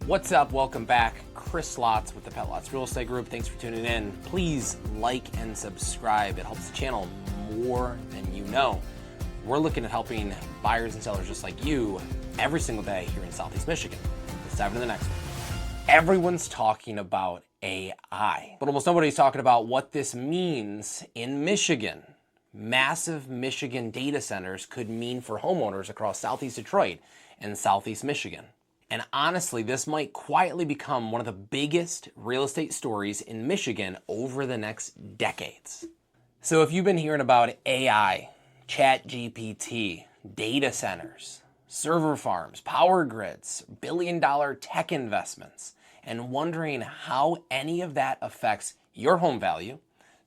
What's up? Welcome back. Chris Lotz with the Pet Lotz Real Estate Group. Thanks for tuning in. Please like and subscribe. It helps the channel more than you know. We're looking at helping buyers and sellers just like you every single day here in Southeast Michigan. Let's dive into the next one. Everyone's talking about AI, but almost nobody's talking about what this means in Michigan. Massive Michigan data centers could mean for homeowners across Southeast Detroit and Southeast Michigan. And honestly, this might quietly become one of the biggest real estate stories in Michigan over the next decades. So if you've been hearing about AI, ChatGPT, data centers, server farms, power grids, billion-dollar tech investments, and wondering how any of that affects your home value,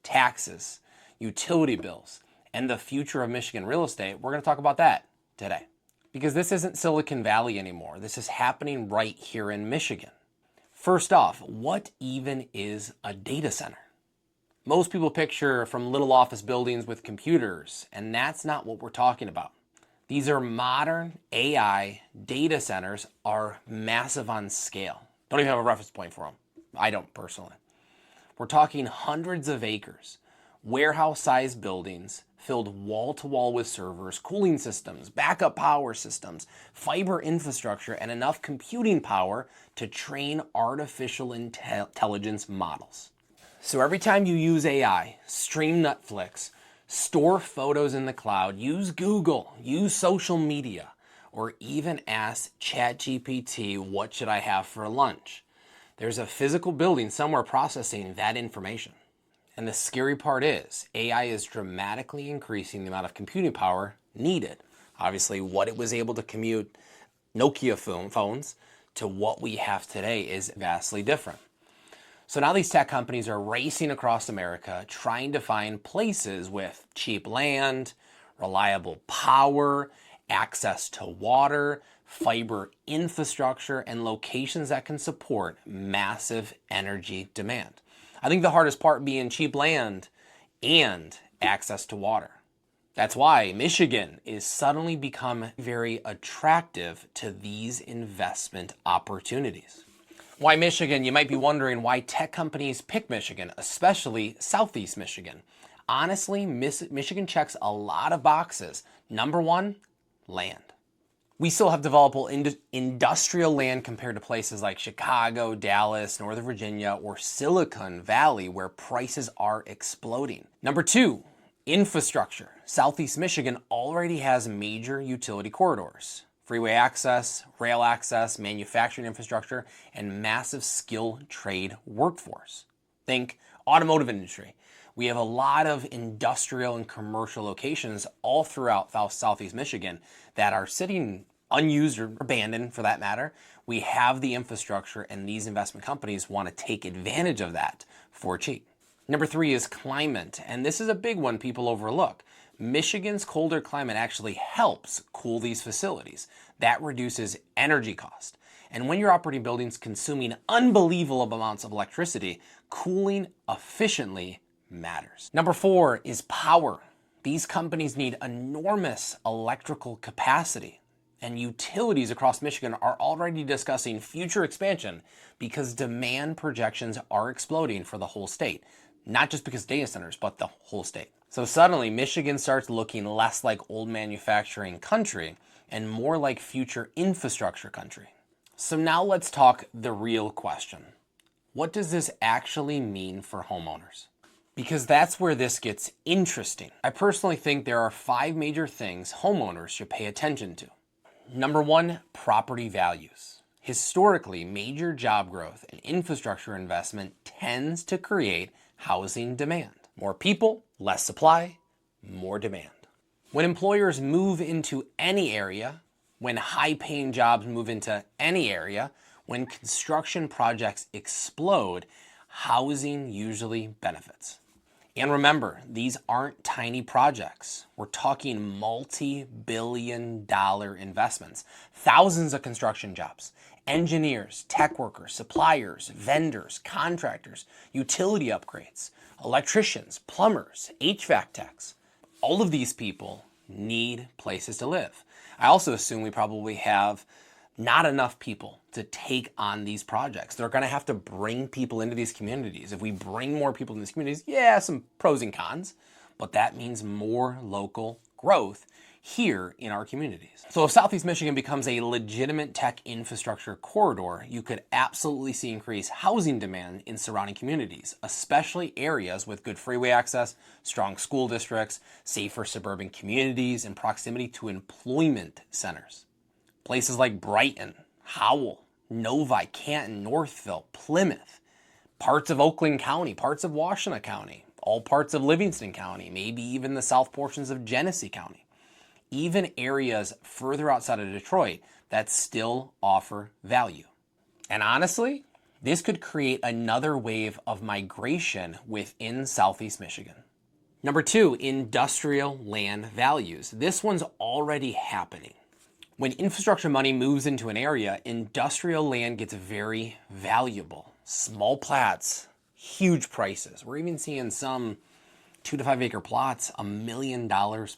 taxes, utility bills, and the future of Michigan real estate, we're going to talk about that today. Because this isn't Silicon Valley anymore. This is happening right here in Michigan. First off, what even is a data center? Most people picture from little office buildings with computers, and that's not what we're talking about. These are modern AI data centers, are massive on scale. Don't even have a reference point for them. I don't personally. We're talking hundreds of acres, warehouse-sized buildings filled wall-to-wall with servers, cooling systems, backup power systems, fiber infrastructure, and enough computing power to train artificial intelligence models. So every time you use AI, stream Netflix, store photos in the cloud, use Google, use social media, or even ask ChatGPT, what should I have for lunch? There's a physical building somewhere processing that information. And the scary part is, AI is dramatically increasing the amount of computing power needed. Obviously, what it was able to commute Nokia phones to what we have today is vastly different. So now these tech companies are racing across America, trying to find places with cheap land, reliable power, access to water, fiber infrastructure, and locations that can support massive energy demand. I think the hardest part being cheap land and access to water. That's why Michigan is suddenly become very attractive to these investment opportunities. Why Michigan? You might be wondering why tech companies pick Michigan, especially Southeast Michigan. Honestly, Michigan checks a lot of boxes. Number one, land. We still have developable industrial land compared to places like Chicago, Dallas, Northern Virginia, or Silicon Valley, where prices are exploding. Number two, infrastructure. Southeast Michigan already has major utility corridors, freeway access, rail access, manufacturing infrastructure, and massive skilled trade workforce. Think automotive industry. We have a lot of industrial and commercial locations all throughout Southeast Michigan that are sitting unused or abandoned for that matter. We have the infrastructure and these investment companies want to take advantage of that for cheap. Number three is climate, and this is a big one people overlook. Michigan's colder climate actually helps cool these facilities. That reduces energy cost. And when you're operating buildings consuming unbelievable amounts of electricity, cooling efficiently matters. Number four is power. These companies need enormous electrical capacity, and utilities across Michigan are already discussing future expansion because demand projections are exploding for the whole state, not just because data centers, but the whole state. So suddenly Michigan starts looking less like old manufacturing country and more like future infrastructure country. So now let's talk the real question. What does this actually mean for homeowners? Because that's where this gets interesting. I personally think there are 5 major things homeowners should pay attention to. Number one, property values. Historically, major job growth and infrastructure investment tends to create housing demand. More people, less supply, more demand. When employers move into any area, when high-paying jobs move into any area, when construction projects explode, housing usually benefits. And remember, these aren't tiny projects. We're talking multi-billion-dollar investments, thousands of construction jobs, engineers, tech workers, suppliers, vendors, contractors, utility upgrades, electricians, plumbers, HVAC techs. All of these people need places to live. I also assume we probably have Not enough people to take on these projects. They're going to have to bring people into these communities. If we bring more people in these communities, yeah, some pros and cons, but that means more local growth here in our communities. So if Southeast Michigan becomes a legitimate tech infrastructure corridor, you could absolutely see increased housing demand in surrounding communities, especially areas with good freeway access, strong school districts, safer suburban communities, and proximity to employment centers. Places like Brighton, Howell, Novi, Canton, Northville, Plymouth, parts of Oakland County, parts of Washtenaw County, all parts of Livingston County, maybe even the south portions of Genesee County. Even areas further outside of Detroit that still offer value. And honestly, this could create another wave of migration within Southeast Michigan. Number 2, industrial land values. This one's already happening. When infrastructure money moves into an area, industrial land gets very valuable. Small plats, huge prices. We're even seeing some 2 to 5 acre plots, $1 million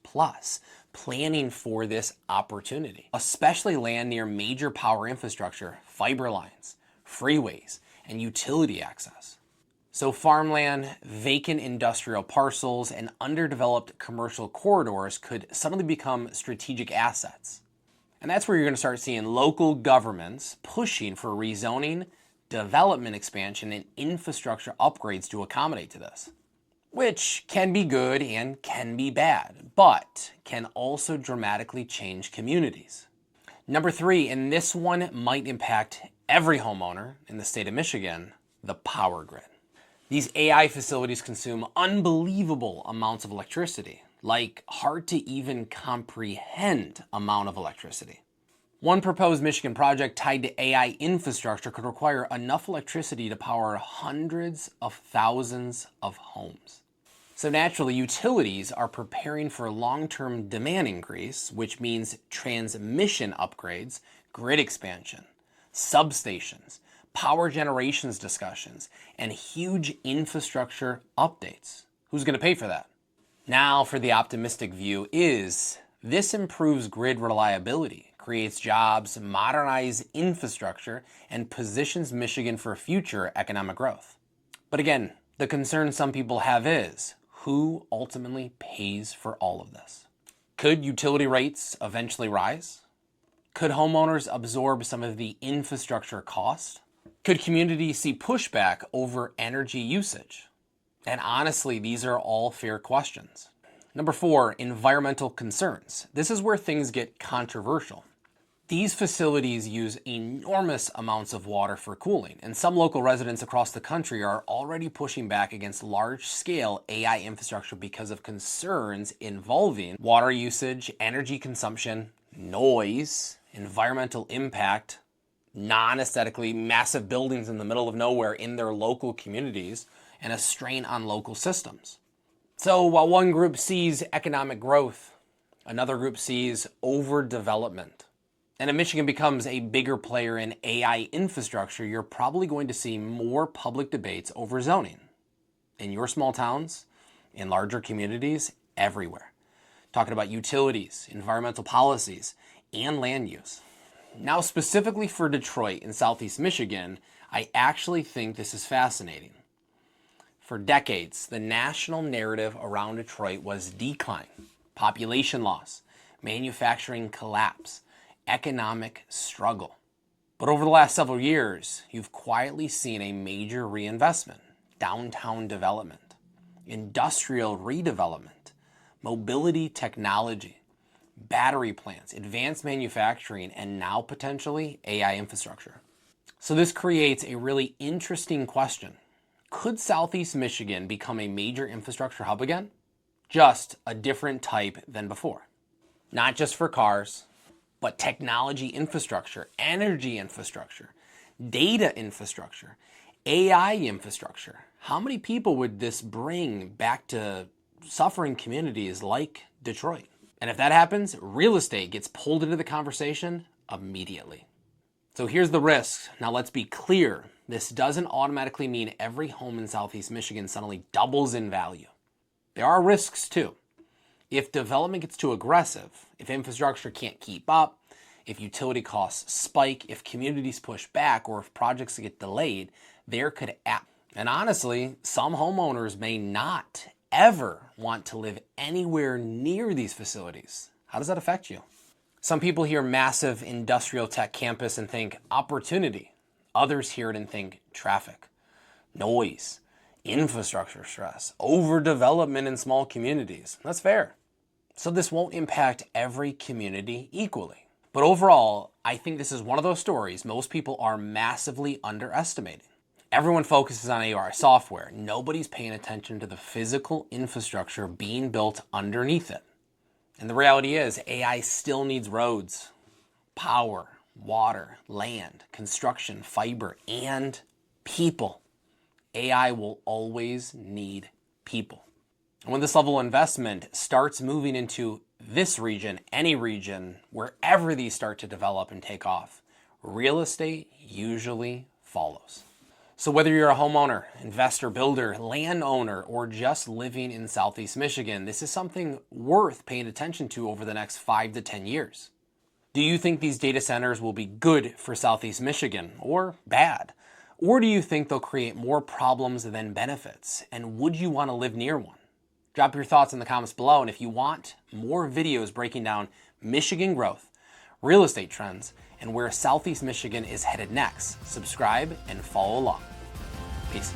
plus, planning for this opportunity, especially land near major power infrastructure, fiber lines, freeways, and utility access. So farmland, vacant industrial parcels, and underdeveloped commercial corridors could suddenly become strategic assets. And that's where you're going to start seeing local governments pushing for rezoning, development expansion, and infrastructure upgrades to accommodate to this, which can be good and can be bad, but can also dramatically change communities. Number 3, and this one might impact every homeowner in the state of Michigan, the power grid. These AI facilities consume unbelievable amounts of electricity, like hard to even comprehend amount of electricity. One proposed Michigan project tied to AI infrastructure could require enough electricity to power hundreds of thousands of homes. So naturally, utilities are preparing for long-term demand increase, which means transmission upgrades, grid expansion, substations, power generations discussions, and huge infrastructure updates. Who's going to pay for that? Now for the optimistic view is this improves grid reliability, creates jobs, modernizes infrastructure, and positions Michigan for future economic growth. But again, the concern some people have is, who ultimately pays for all of this? Could utility rates eventually rise? Could homeowners absorb some of the infrastructure cost? Could communities see pushback over energy usage? And honestly, these are all fair questions. Number 4, environmental concerns. This is where things get controversial. These facilities use enormous amounts of water for cooling, and some local residents across the country are already pushing back against large-scale AI infrastructure because of concerns involving water usage, energy consumption, noise, environmental impact, non-aesthetically massive buildings in the middle of nowhere in their local communities, and a strain on local systems. So while one group sees economic growth, another group sees overdevelopment. And if Michigan becomes a bigger player in AI infrastructure, you're probably going to see more public debates over zoning in your small towns, in larger communities, everywhere. Talking about utilities, environmental policies, and land use. Now, specifically for Detroit and Southeast Michigan, I actually think this is fascinating. For decades, the national narrative around Detroit was decline, population loss, manufacturing collapse, economic struggle. But over the last several years, you've quietly seen a major reinvestment, downtown development, industrial redevelopment, mobility technology, battery plants, advanced manufacturing, and now potentially AI infrastructure. So this creates a really interesting question. Could Southeast Michigan become a major infrastructure hub again? Just a different type than before. Not just for cars, but technology infrastructure, energy infrastructure, data infrastructure, AI infrastructure. How many people would this bring back to suffering communities like Detroit? And if that happens, real estate gets pulled into the conversation immediately. So here's the risk. Now let's be clear. This doesn't automatically mean every home in Southeast Michigan suddenly doubles in value. There are risks too. If development gets too aggressive, if infrastructure can't keep up, if utility costs spike, if communities push back, or if projects get delayed, there could and honestly, some homeowners may not ever want to live anywhere near these facilities. How does that affect you? Some people hear massive industrial tech campus and think opportunity. Others hear it and think traffic, noise, infrastructure stress, overdevelopment in small communities. That's fair. So this won't impact every community equally. But overall, I think this is one of those stories most people are massively underestimating. Everyone focuses on AI software. Nobody's paying attention to the physical infrastructure being built underneath it. And the reality is, AI still needs roads, power, water, land, construction, fiber, and people. AI will always need people. And when this level of investment starts moving into this region, any region, wherever these start to develop and take off, real estate usually follows. So whether you're a homeowner, investor, builder, landowner, or just living in Southeast Michigan, this is something worth paying attention to over the next 5 to 10 years. Do you think these data centers will be good for Southeast Michigan or bad? Or do you think they'll create more problems than benefits? And would you want to live near one? Drop your thoughts in the comments below. And if you want more videos breaking down Michigan growth, real estate trends, and where Southeast Michigan is headed next, subscribe and follow along. Peace.